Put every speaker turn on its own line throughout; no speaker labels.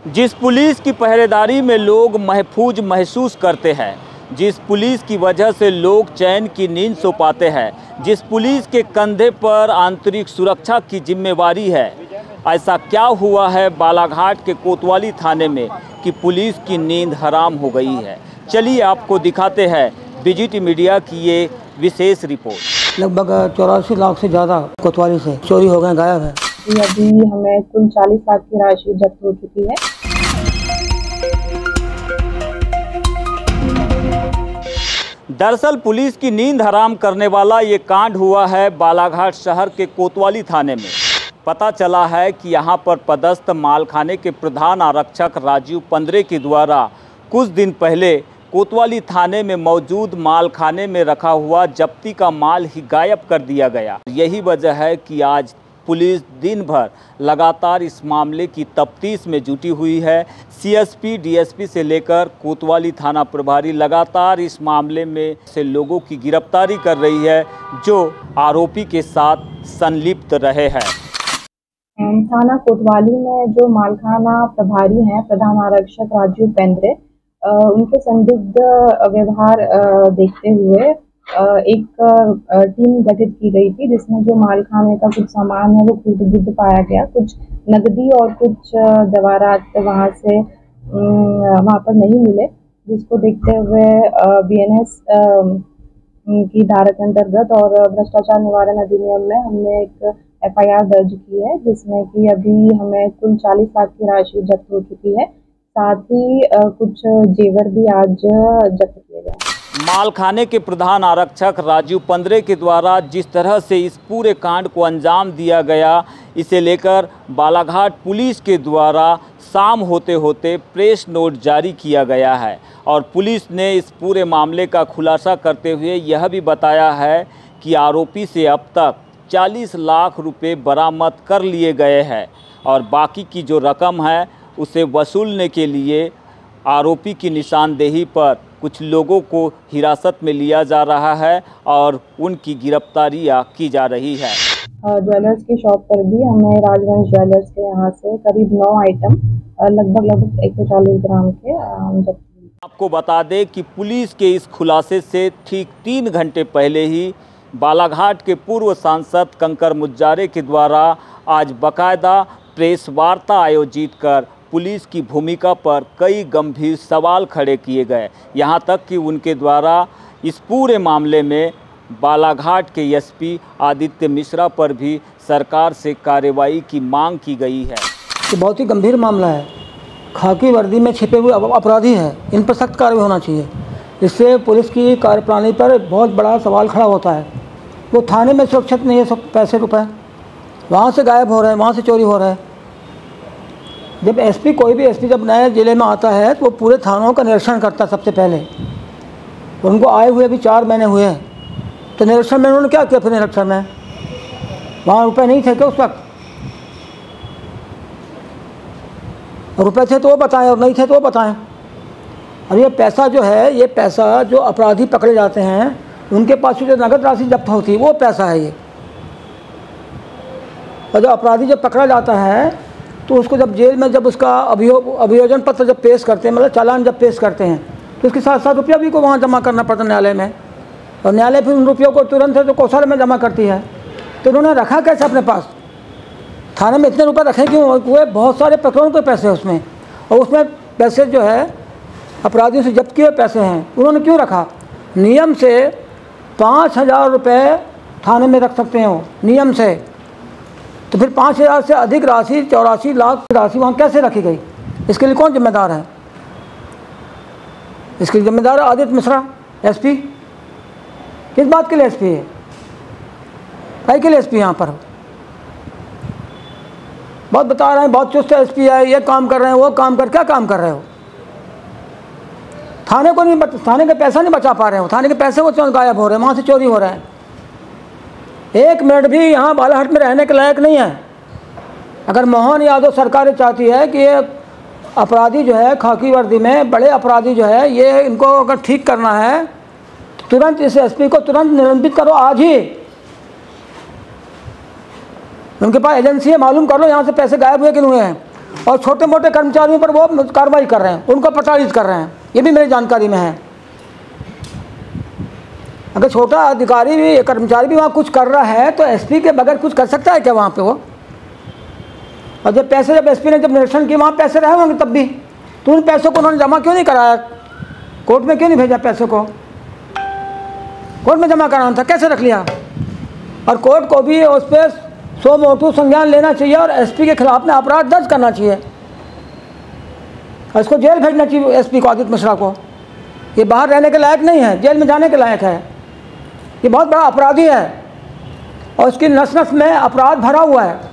जिस पुलिस की पहरेदारी में लोग महफूज महसूस करते हैं, जिस पुलिस की वजह से लोग चैन की नींद सो पाते हैं, जिस पुलिस के कंधे पर आंतरिक सुरक्षा की जिम्मेवारी है, ऐसा क्या हुआ है बालाघाट के कोतवाली थाने में कि पुलिस की नींद हराम हो गई है। चलिए आपको दिखाते हैं बीजीटी मीडिया की ये विशेष रिपोर्ट।
लगभग 84 लाख से ज़्यादा कोतवाली से चोरी हो गए, गायब है।
अभी हमें कुल 40 लाख की राशि जब्त हो चुकी है।
दरअसल पुलिस की नींद हराम करने वाला ये कांड हुआ है बालाघाट शहर के कोतवाली थाने में। पता चला है कि यहाँ पर पदस्थ मालखाने के प्रधान आरक्षक राजीव पंद्रे के द्वारा कुछ दिन पहले कोतवाली थाने में मौजूद मालखाने में रखा हुआ जब्ती का माल ही गायब कर दिया गया। यही वजह है कि आज पुलिस दिन भर लगातार इस मामले की तफ्तीश में जुटी हुई है। सीएसपी, डीएसपी से लेकर कोतवाली थाना प्रभारी लगातार इस मामले में से लोगों की गिरफ्तारी कर रही है जो आरोपी के साथ संलिप्त रहे हैं।
थाना कोतवाली में जो मालखाना प्रभारी हैं प्रधान आरक्षक राजीव पेंद्रे, उनके संदिग्ध व्यवहार देखते हुए एक टीम गठित की गई थी, जिसमें जो मालखाने का कुछ सामान है वो खुर्द-बुर्द पाया गया। कुछ नकदी और कुछ जवाहरात वहाँ पर नहीं मिले, जिसको देखते हुए बीएनएस की धारा के अंतर्गत और भ्रष्टाचार निवारण अधिनियम में हमने एक एफआईआर दर्ज की है, जिसमें कि अभी हमें कुल 40 लाख की राशि जब्त हो चुकी है। साथ ही कुछ जेवर भी आज जब्त किए गए।
मालखाने के प्रधान आरक्षक राजीव पंद्रे के द्वारा जिस तरह से इस पूरे कांड को अंजाम दिया गया, इसे लेकर बालाघाट पुलिस के द्वारा शाम होते होते प्रेस नोट जारी किया गया है और पुलिस ने इस पूरे मामले का खुलासा करते हुए यह भी बताया है कि आरोपी से अब तक 40 लाख रुपए बरामद कर लिए गए हैं और बाकी की जो रकम है उसे वसूलने के लिए आरोपी की निशानदेही पर कुछ लोगों को हिरासत में लिया जा रहा है और उनकी गिरफ्तारियां की जा रही है।
ज्वेलर्स की शॉप पर भी हमें राजवंश ज्वेलर्स के यहाँ से करीब 9 आइटम लगभग 140 ग्राम के जब्त किए।
आपको बता दें कि पुलिस के इस खुलासे से ठीक 3 घंटे पहले ही बालाघाट के पूर्व सांसद कंकर मुज्जारे के द्वारा आज बाकायदा प्रेस वार्ता आयोजित कर पुलिस की भूमिका पर कई गंभीर सवाल खड़े किए गए। यहां तक कि उनके द्वारा इस पूरे मामले में बालाघाट के एसपी आदित्य मिश्रा पर भी सरकार से कार्रवाई की मांग की गई है।
ये बहुत ही गंभीर मामला है। खाकी वर्दी में छिपे हुए अपराधी हैं, इन पर सख्त कार्रवाई होना चाहिए। इससे पुलिस की कार्यप्रणाली पर बहुत बड़ा सवाल खड़ा होता है। वो थाने में सुरक्षित नहीं है, सब पैसे रुपए वहाँ से गायब हो रहे हैं, वहाँ से चोरी हो रहा है। जब एसपी, कोई भी एसपी जब नए ज़िले में आता है तो वो पूरे थानों का निरीक्षण करता है सबसे पहले। उनको आए हुए भी 4 महीने हुए हैं, तो निरीक्षण में उन्होंने क्या किया? फिर निरीक्षण में वहाँ रुपए नहीं थे क्या उस वक्त? रुपए थे तो वो बताएं और नहीं थे तो वो बताएं। अब ये पैसा जो है, ये पैसा जो अपराधी पकड़े जाते हैं उनके पास जो नगद राशि जब्त होती है वो पैसा है ये। और जब अपराधी जब पकड़ा जाता है तो उसको जब जेल में जब उसका अभियोजन पत्र जब पेश करते हैं, मतलब चालान जब पेश करते हैं, तो उसके साथ साथ रुपया भी को वहाँ जमा करना पड़ता है न्यायालय में, और न्यायालय फिर उन रुपयों को तुरंत है तो कोषागार में जमा करती है। तो उन्होंने रखा कैसे अपने पास? थाने में इतने रुपये रखे क्यों हुए? बहुत सारे प्रकरणों के पैसे उसमें, और उसमें पैसे जो है अपराधियों से जब्त किए पैसे हैं, उन्होंने क्यों रखा? नियम से 5000 रुपये थाने में रख सकते हो नियम से, तो फिर 5000 से अधिक राशि 84 लाख की राशि वहाँ कैसे रखी गई? इसके लिए कौन जिम्मेदार है? इसके लिए जिम्मेदार है आदित्य मिश्रा एसपी। किस बात के लिए एसपी है? कई के लिए एसपी यहाँ पर? बहुत बता रहे हैं, बहुत चुस्त एसपी है, ये काम कर रहे हैं, वो काम कर, क्या काम कर रहे हो? थाने को नहीं, थाने का पैसा नहीं बचा पा रहे हो, थाने के पैसे वो गायब हो रहे हैं, वहाँ से चोरी हो रहा है। 1 मिनट भी यहाँ बालाघाट में रहने के लायक नहीं है। अगर मोहन यादव सरकार चाहती है कि ये अपराधी जो है खाकी वर्दी में बड़े अपराधी जो है, ये इनको अगर ठीक करना है तो तुरंत इस एसपी को तुरंत निलंबित करो आज ही। उनके पास एजेंसी है, मालूम कर लो यहाँ से पैसे गायब हुए कि नहीं हुए हैं। और छोटे मोटे कर्मचारियों पर वो कार्रवाई कर रहे हैं, उनको प्रताड़ित कर रहे हैं। ये भी मेरी जानकारी में है। अगर छोटा अधिकारी भी, कर्मचारी भी वहाँ कुछ कर रहा है तो एसपी के बगैर कुछ कर सकता है क्या वहाँ पे वो? और जब पैसे, जब एसपी ने जब निरीक्षण किया, वहाँ पैसे रहे होंगे तब भी, तो उन पैसों को उन्होंने जमा क्यों नहीं कराया? कोर्ट में क्यों नहीं भेजा पैसों को? कोर्ट में जमा कराना था, कैसे रख लिया? और कोर्ट को भी उस पर सो मोटू संज्ञान लेना चाहिए और एसपी के खिलाफ में अपराध दर्ज करना चाहिए और इसको जेल भेजना चाहिए एसपी को, आदित्य मिश्रा को। ये बाहर रहने के लायक नहीं है, जेल में जाने के लायक है। ये बहुत बड़ा अपराधी है और उसकी नस नस में अपराध भरा हुआ है।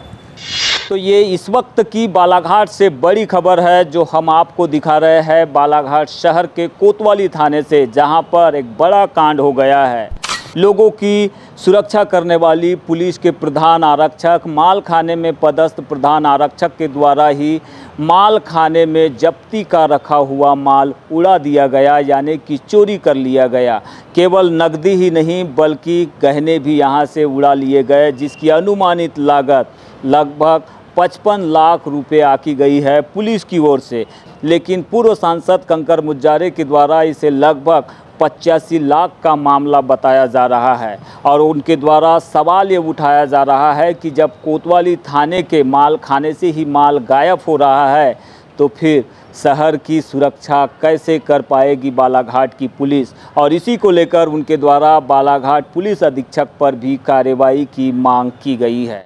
तो ये इस वक्त की बालाघाट से बड़ी खबर है जो हम आपको दिखा रहे हैं बालाघाट शहर के कोतवाली थाने से, जहां पर एक बड़ा कांड हो गया है। लोगों की सुरक्षा करने वाली पुलिस के प्रधान आरक्षक, माल खाने में पदस्थ प्रधान आरक्षक के द्वारा ही माल खाने में जब्ती का रखा हुआ माल उड़ा दिया गया, यानी कि चोरी कर लिया गया। केवल नकदी ही नहीं बल्कि गहने भी यहां से उड़ा लिए गए, जिसकी अनुमानित लागत लगभग 55 लाख रुपए आकी गई है पुलिस की ओर से। लेकिन पूर्व सांसद कंकर मुजारे के द्वारा इसे लगभग 85 लाख का मामला बताया जा रहा है और उनके द्वारा सवाल ये उठाया जा रहा है कि जब कोतवाली थाने के माल खाने से ही माल गायब हो रहा है तो फिर शहर की सुरक्षा कैसे कर पाएगी बालाघाट की पुलिस। और इसी को लेकर उनके द्वारा बालाघाट पुलिस अधीक्षक पर भी कार्रवाई की मांग की गई है।